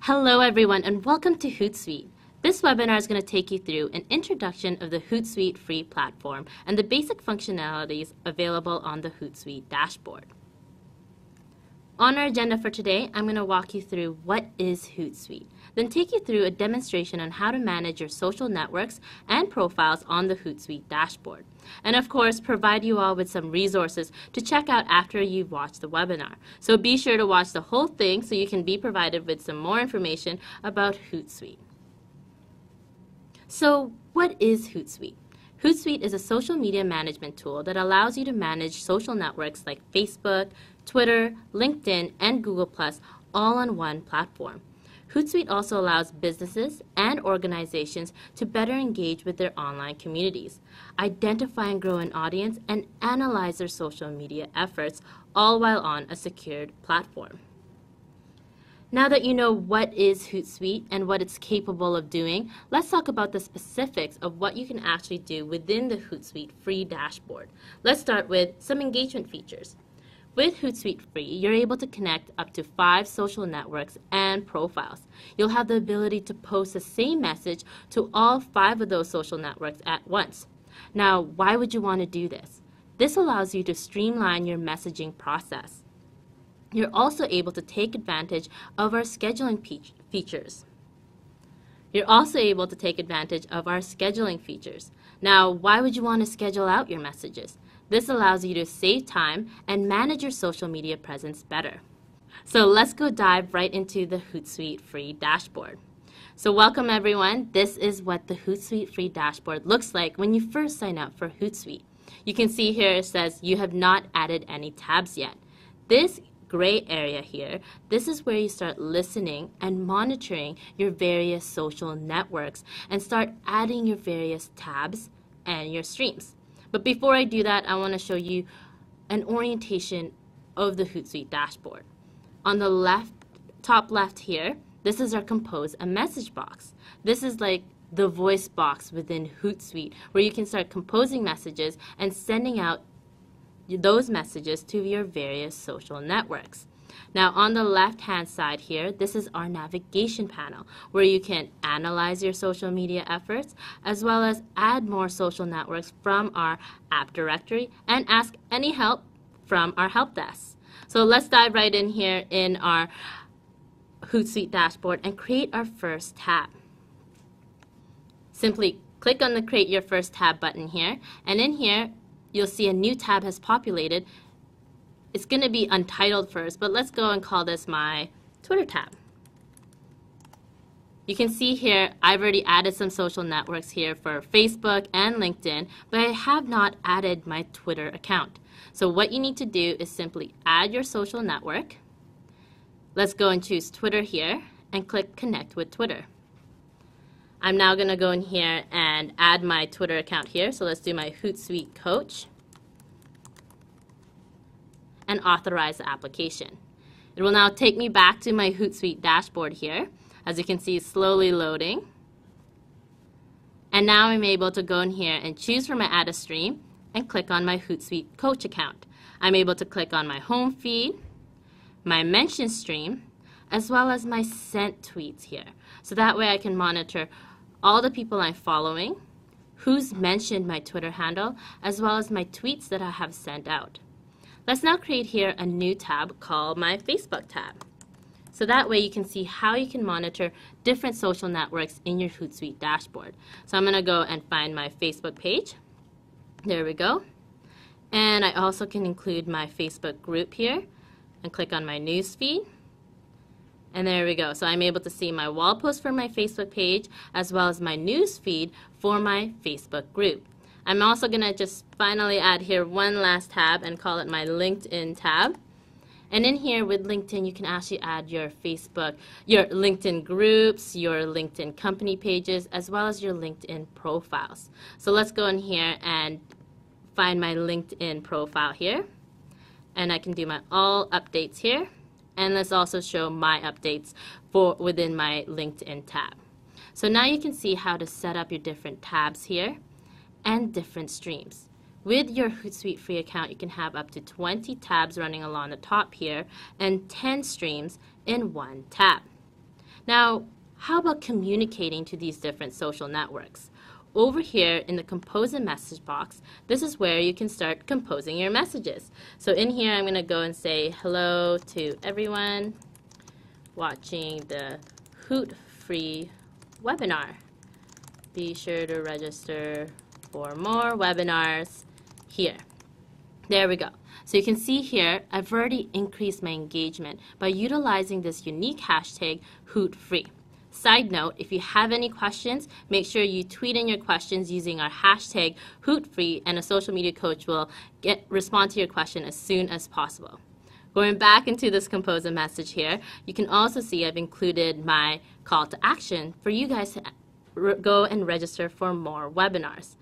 Hello everyone and welcome to Hootsuite. This webinar is going to take you through an introduction of the Hootsuite free platform and the basic functionalities available on the Hootsuite dashboard. On our agenda for today, I'm going to walk you through what is Hootsuite, then take you through a demonstration on how to manage your social networks and profiles on the Hootsuite dashboard, and of course provide you all with some resources to check out after you've watched the webinar. So be sure to watch the whole thing so you can be provided with some more information about Hootsuite. So what is Hootsuite? Hootsuite is a social media management tool that allows you to manage social networks like Facebook, Twitter, LinkedIn, and Google+, all on one platform. Hootsuite also allows businesses and organizations to better engage with their online communities, identify and grow an audience, and analyze their social media efforts, all while on a secured platform. Now that you know what is Hootsuite and what it's capable of doing, let's talk about the specifics of what you can actually do within the Hootsuite free dashboard. Let's start with some engagement features. With Hootsuite Free, you're able to connect up to 5 social networks and profiles. You'll have the ability to post the same message to all 5 of those social networks at once. Now, why would you want to do this? This allows you to streamline your messaging process. You're also able to take advantage of our scheduling features. Now, why would you want to schedule out your messages? This allows you to save time and manage your social media presence better. So let's go dive right into the Hootsuite free dashboard. So welcome everyone. This is what the Hootsuite free dashboard looks like when you first sign up for Hootsuite. You can see here it says you have not added any tabs yet. This gray area here, this is where you start listening and monitoring your various social networks and start adding your various tabs and your streams. But before I do that, I want to show you an orientation of the Hootsuite dashboard. On the left, top left here, this is our compose a message box. This is like the voice box within Hootsuite where you can start composing messages and sending out those messages to your various social networks. Now on the left hand side here, this is our navigation panel where you can analyze your social media efforts as well as add more social networks from our app directory and ask any help from our help desk. So let's dive right in here in our Hootsuite dashboard and create our first tab. Simply click on the create your first tab button here, and in here you'll see a new tab has populated. It's going to be untitled first, but let's go and call this my Twitter tab. You can see here I've already added some social networks here for Facebook and LinkedIn, but I have not added my Twitter account. So what you need to do is simply add your social network. Let's go and choose Twitter here and click Connect with Twitter. I'm now going to go in here and add my Twitter account here. So let's do my Hootsuite Coach and authorize the application. It will now take me back to my Hootsuite dashboard here. As you can see, it's slowly loading. And now I'm able to go in here and choose from my add a stream and click on my Hootsuite Coach account. I'm able to click on my home feed, my mention stream, as well as my sent tweets here. So that way I can monitor all the people I'm following, who's mentioned my Twitter handle, as well as my tweets that I have sent out. Let's now create here a new tab called my Facebook tab. So that way you can see how you can monitor different social networks in your Hootsuite dashboard. So I'm going to go and find my Facebook page. There we go. And I also can include my Facebook group here and click on my news feed. And there we go. So I'm able to see my wall post for my Facebook page as well as my news feed for my Facebook group. I'm also going to just finally add here one last tab and call it my LinkedIn tab. And in here with LinkedIn, you can actually add your LinkedIn groups, your LinkedIn company pages, as well as your LinkedIn profiles. So let's go in here and find my LinkedIn profile here. And I can do my all updates here. And let's also show my updates within my LinkedIn tab. So now you can see how to set up your different tabs here and different streams. With your Hootsuite free account, you can have up to 20 tabs running along the top here and 10 streams in one tab. Now, how about communicating to these different social networks? Over here in the compose a message box, this is where you can start composing your messages. So in here, I'm going to go and say hello to everyone watching the Hoot free webinar. Be sure to register for more webinars here. There we go. So you can see here, I've already increased my engagement by utilizing this unique hashtag HootFree. Side note, if you have any questions, make sure you tweet in your questions using our hashtag HootFree, and a social media coach will respond to your question as soon as possible. Going back into this compose a message here, you can also see I've included my call to action for you guys to go and register for more webinars.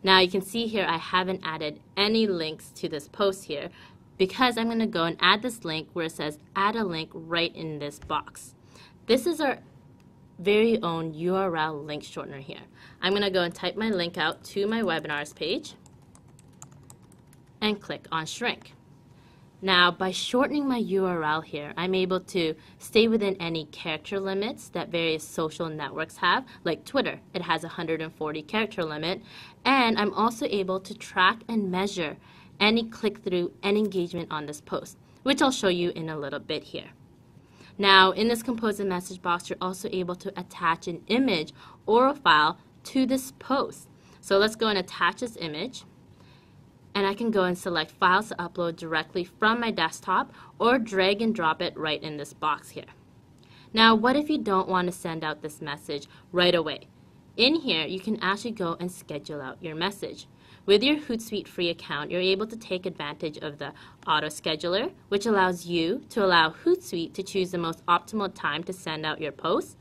Now you can see here I haven't added any links to this post here because I'm going to go and add this link where it says add a link right in this box. This is our very own URL link shortener here. I'm going to go and type my link out to my webinars page and click on shrink. Now, by shortening my URL here, I'm able to stay within any character limits that various social networks have, like Twitter. It has a 140 character limit, and I'm also able to track and measure any click-through and engagement on this post, which I'll show you in a little bit here. Now, in this compose a message box, you're also able to attach an image or a file to this post. So let's go and attach this image. And I can go and select files to upload directly from my desktop or drag and drop it right in this box here. Now, what if you don't want to send out this message right away? In here, you can actually go and schedule out your message. With your Hootsuite free account, you're able to take advantage of the auto scheduler, which allows you to allow Hootsuite to choose the most optimal time to send out your posts.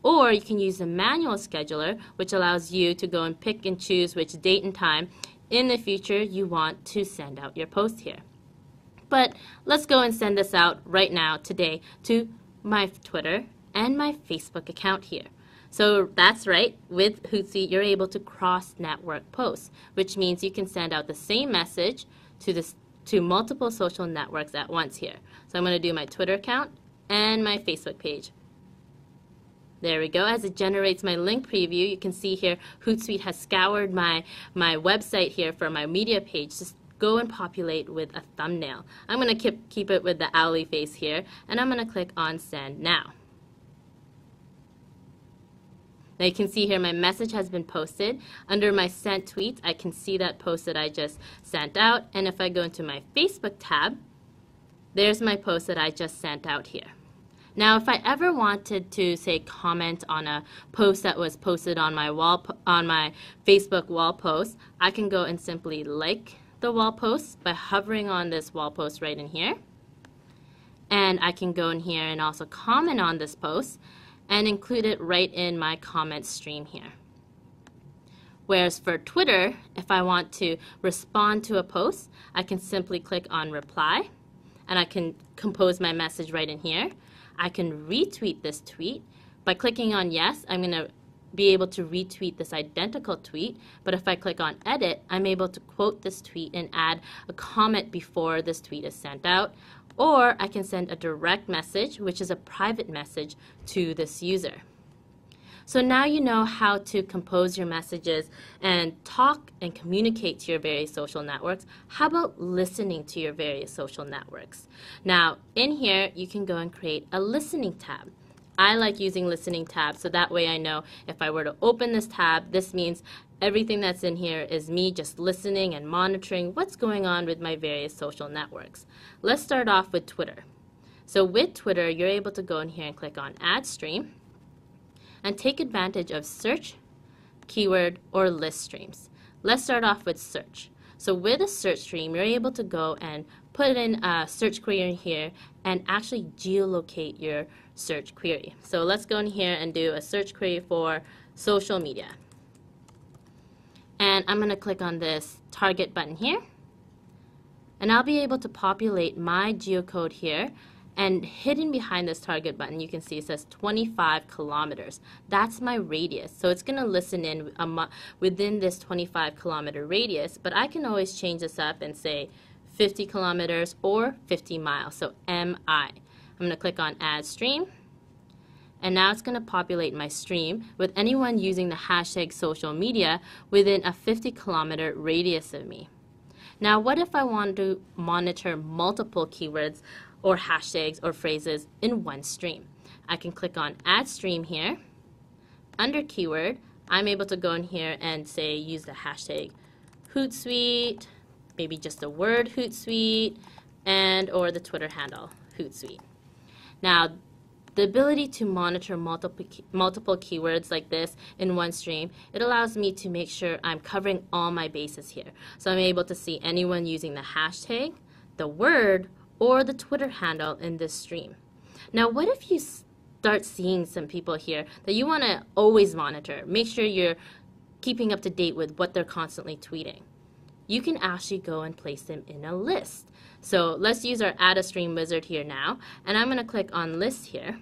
Or you can use the manual scheduler, which allows you to go and pick and choose which date and time in the future you want to send out your post here. But let's go and send this out right now today to my Twitter and my Facebook account here. So that's right, with Hootsuite you're able to cross-network posts, which means you can send out the same message to multiple social networks at once here. So I'm going to do my Twitter account and my Facebook page. There we go. As it generates my link preview, you can see here Hootsuite has scoured my website here for my media page. Just go and populate with a thumbnail. I'm going to keep it with the owly face here, and I'm going to click on Send Now. Now you can see here my message has been posted. Under my sent tweets, I can see that post that I just sent out. And if I go into my Facebook tab, there's my post that I just sent out here. Now, if I ever wanted to, say, comment on a post that was posted on my Facebook wall post, I can go and simply like the wall post by hovering on this wall post right in here. And I can go in here and also comment on this post and include it right in my comment stream here. Whereas for Twitter, if I want to respond to a post, I can simply click on reply, and I can compose my message right in here. I can retweet this tweet. By clicking on yes, I'm going to be able to retweet this identical tweet, but if I click on edit, I'm able to quote this tweet and add a comment before this tweet is sent out, or I can send a direct message, which is a private message, to this user. So now you know how to compose your messages and talk and communicate to your various social networks. How about listening to your various social networks? Now, in here, you can go and create a listening tab. I like using listening tabs, so that way I know if I were to open this tab, this means everything that's in here is me just listening and monitoring what's going on with my various social networks. Let's start off with Twitter. So with Twitter, you're able to go in here and click on Add Stream and take advantage of search, keyword, or list streams. Let's start off with search. So with a search stream, you're able to go and put in a search query here and actually geolocate your search query. So let's go in here and do a search query for social media. And I'm going to click on this target button here. And I'll be able to populate my geocode here. And hidden behind this target button, you can see it says 25 kilometers. That's my radius. So it's going to listen in within this 25 kilometer radius, but I can always change this up and say 50 kilometers or 50 miles, so MI. I'm going to click on Add Stream. and now it's going to populate my stream with anyone using the hashtag social media within a 50-kilometer radius of me. Now, what if I want to monitor multiple keywords or hashtags or phrases in one stream? I can click on Add Stream here. Under Keyword, I'm able to go in here and say use the hashtag Hootsuite, maybe just the word Hootsuite, and or the Twitter handle Hootsuite. Now, the ability to monitor multiple keywords like this in one stream, it allows me to make sure I'm covering all my bases here. So I'm able to see anyone using the hashtag, the word, or the Twitter handle in this stream. Now, what if you start seeing some people here that you want to always monitor? Make sure you're keeping up to date with what they're constantly tweeting. You can actually go and place them in a list. So let's use our Add a Stream wizard here now, and I'm going to click on List here.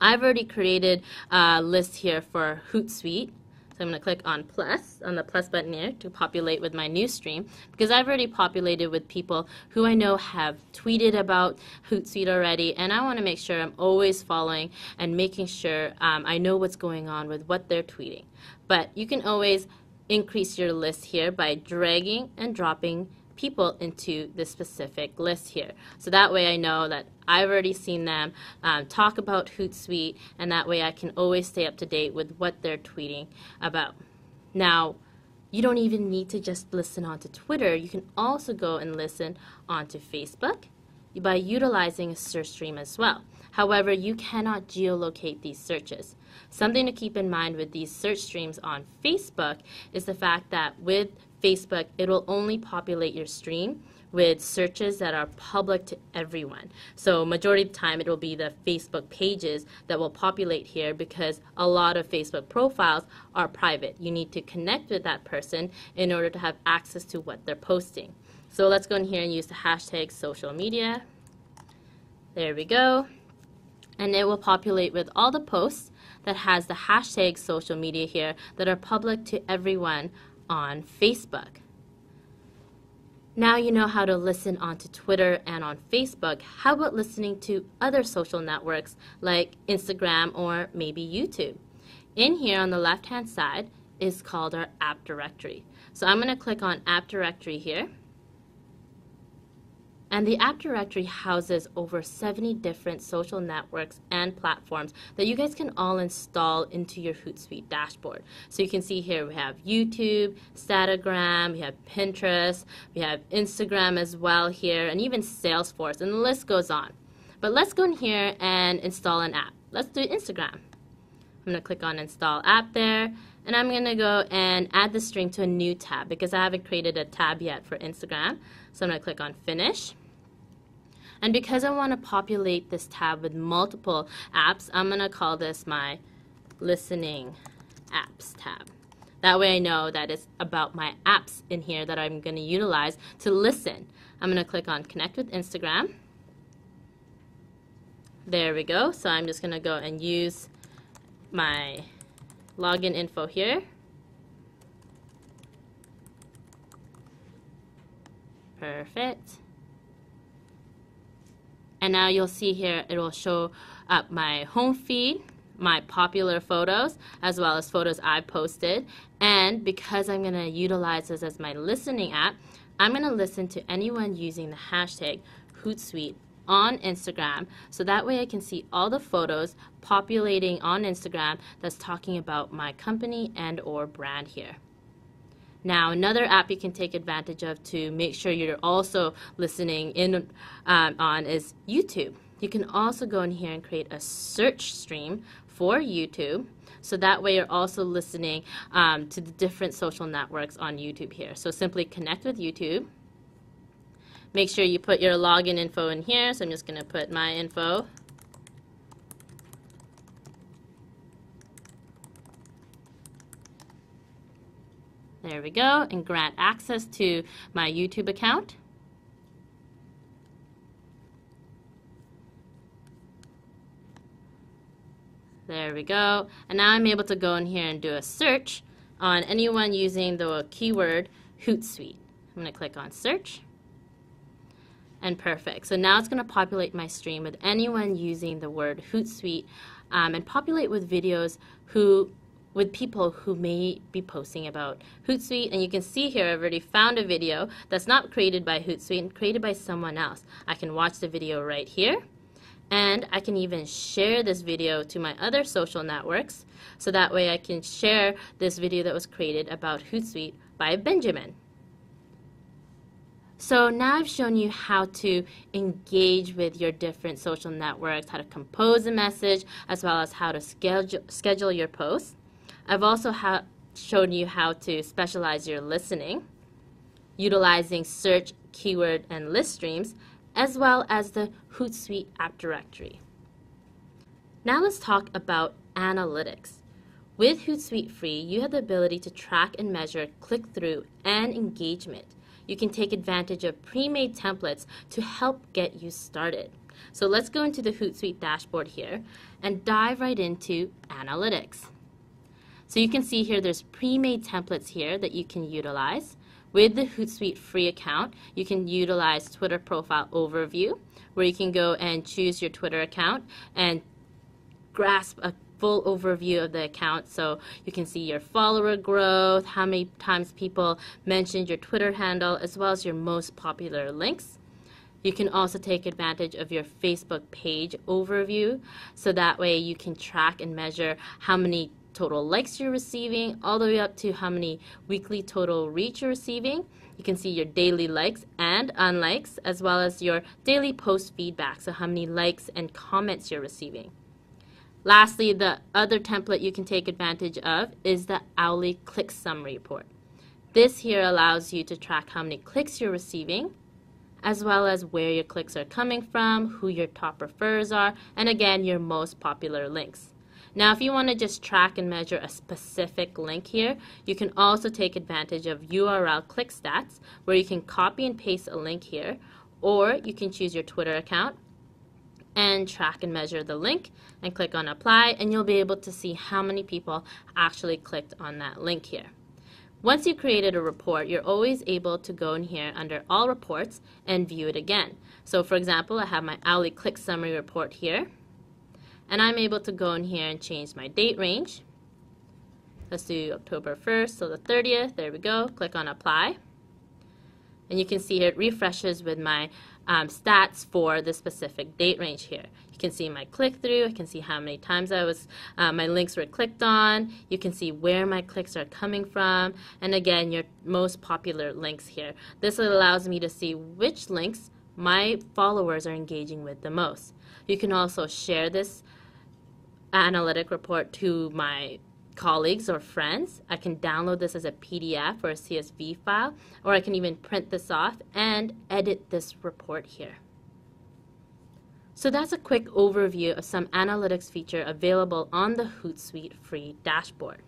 I've already created a list here for Hootsuite. So I'm going to click on the plus button here to populate with my new stream, because I've already populated with people who I know have tweeted about Hootsuite already, and I want to make sure I'm always following and making sure I know what's going on with what they're tweeting. But you can always increase your list here by dragging and dropping people into this specific list here. So that way I know that I've already seen them talk about Hootsuite, and that way I can always stay up to date with what they're tweeting about. Now, you don't even need to just listen onto Twitter. You can also go and listen onto Facebook by utilizing a search stream as well. However, you cannot geolocate these searches. Something to keep in mind with these search streams on Facebook is the fact that with Facebook, it will only populate your stream with searches that are public to everyone. So majority of the time, it will be the Facebook pages that will populate here, because a lot of Facebook profiles are private. You need to connect with that person in order to have access to what they're posting. So let's go in here and use the hashtag social media. There we go. And it will populate with all the posts that has the hashtag social media here that are public to everyone on Facebook. Now you know how to listen onto Twitter and on Facebook. How about listening to other social networks like Instagram or maybe YouTube? In here on the left-hand side is called our app directory. So I'm going to click on app directory here. And the app directory houses over 70 different social networks and platforms that you guys can all install into your Hootsuite dashboard. So you can see here we have YouTube, Instagram, we have Pinterest, we have Instagram as well here, and even Salesforce, and the list goes on. But let's go in here and install an app. Let's do Instagram. I'm going to click on Install App there, and I'm going to go and add the stream to a new tab because I haven't created a tab yet for Instagram. So I'm going to click on Finish. And because I want to populate this tab with multiple apps, I'm going to call this my Listening Apps tab. That way I know that it's about my apps in here that I'm going to utilize to listen. I'm going to click on Connect with Instagram. There we go. So I'm just going to go and use my login info here. Perfect. And now you'll see here it will show up my home feed, my popular photos, as well as photos I've posted. And because I'm going to utilize this as my listening app, I'm going to listen to anyone using the hashtag Hootsuite on Instagram, so that way I can see all the photos populating on Instagram that's talking about my company and or brand here. Now, another app you can take advantage of to make sure you're also listening in on is YouTube. You can also go in here and create a search stream for YouTube, so that way you're also listening to the different social networks on YouTube here. So simply connect with YouTube. Make sure you put your login info in here, so I'm just going to put my info. There we go, and grant access to my YouTube account. There we go, and now I'm able to go in here and do a search on anyone using the keyword Hootsuite. I'm going to click on search, and perfect. So now it's going to populate my stream with anyone using the word Hootsuite and populate with videos with people who may be posting about Hootsuite. And you can see here I've already found a video that's not created by Hootsuite and created by someone else. I can watch the video right here, and I can even share this video to my other social networks, so that way I can share this video that was created about Hootsuite by Benjamin. So now I've shown you how to engage with your different social networks, how to compose a message, as well as how to schedule your posts. I've also shown you how to specialize your listening, utilizing search, keyword, and list streams, as well as the Hootsuite app directory. Now let's talk about analytics. With Hootsuite Free, you have the ability to track and measure click-through and engagement. You can take advantage of pre-made templates to help get you started. So let's go into the Hootsuite dashboard here and dive right into analytics. So you can see here there's pre-made templates here that you can utilize. With the Hootsuite Free account, you can utilize Twitter profile overview, where you can go and choose your Twitter account and grasp a full overview of the account, so you can see your follower growth, how many times people mentioned your Twitter handle, as well as your most popular links. You can also take advantage of your Facebook page overview, so that way you can track and measure how many total likes you're receiving, all the way up to how many weekly total reach you're receiving. You can see your daily likes and unlikes, as well as your daily post feedback, so how many likes and comments you're receiving. Lastly, the other template you can take advantage of is the hourly click summary report. This here allows you to track how many clicks you're receiving, as well as where your clicks are coming from, who your top referrers are, and again, your most popular links. Now, if you want to just track and measure a specific link here, you can also take advantage of URL click stats, where you can copy and paste a link here, or you can choose your Twitter account and track and measure the link and click on apply, and you'll be able to see how many people actually clicked on that link here. Once you created a report, you're always able to go in here under all reports and view it again. So for example, I have my hourly click summary report here, and I'm able to go in here and change my date range. Let's do October 1st, so the 30th, there we go, click on apply. And you can see here it refreshes with my stats for the specific date range here. You can see my click-through, I can see how many times my links were clicked on, you can see where my clicks are coming from, and again, your most popular links here. This allows me to see which links my followers are engaging with the most. You can also share this analytic report to my colleagues or friends. I can download this as a PDF or a CSV file, or I can even print this off and edit this report here. So that's a quick overview of some analytics feature available on the Hootsuite Free dashboard.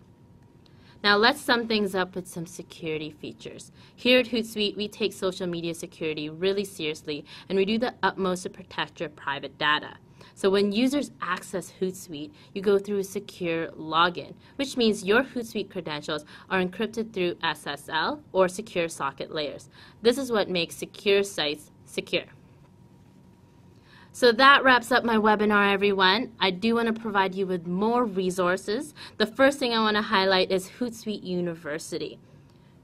Now let's sum things up with some security features. Here at Hootsuite, we take social media security really seriously, and we do the utmost to protect your private data. So when users access Hootsuite, you go through a secure login, which means your Hootsuite credentials are encrypted through SSL or secure socket layers. This is what makes secure sites secure. So that wraps up my webinar, everyone. I do want to provide you with more resources. The first thing I want to highlight is Hootsuite University.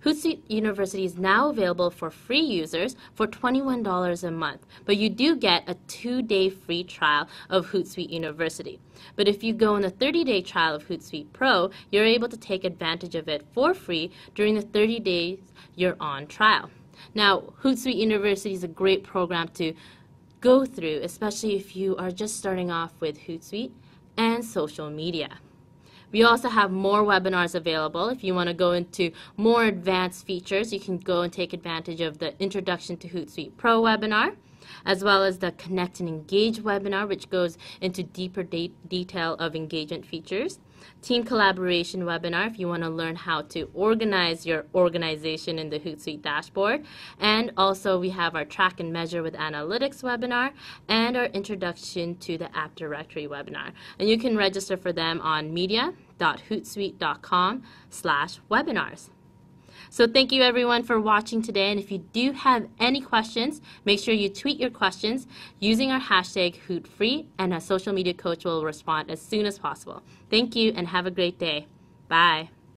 Hootsuite University is now available for free users for $21 a month, but you do get a 2-day free trial of Hootsuite University. But if you go on the 30-day trial of Hootsuite Pro, you're able to take advantage of it for free during the 30 days you're on trial. Now, Hootsuite University is a great program to go through, especially if you are just starting off with Hootsuite and social media. We also have more webinars available. If you want to go into more advanced features, you can go and take advantage of the Introduction to Hootsuite Pro webinar, as well as the Connect and Engage webinar, which goes into deeper detail of engagement features. Team collaboration webinar if you want to learn how to organize your organization in the Hootsuite dashboard. And also we have our Track and Measure with Analytics webinar and our Introduction to the App Directory webinar. And you can register for them on media.hootsuite.com/webinars. So thank you everyone for watching today, and if you do have any questions, make sure you tweet your questions using our hashtag HootFree, and a social media coach will respond as soon as possible. Thank you and have a great day. Bye.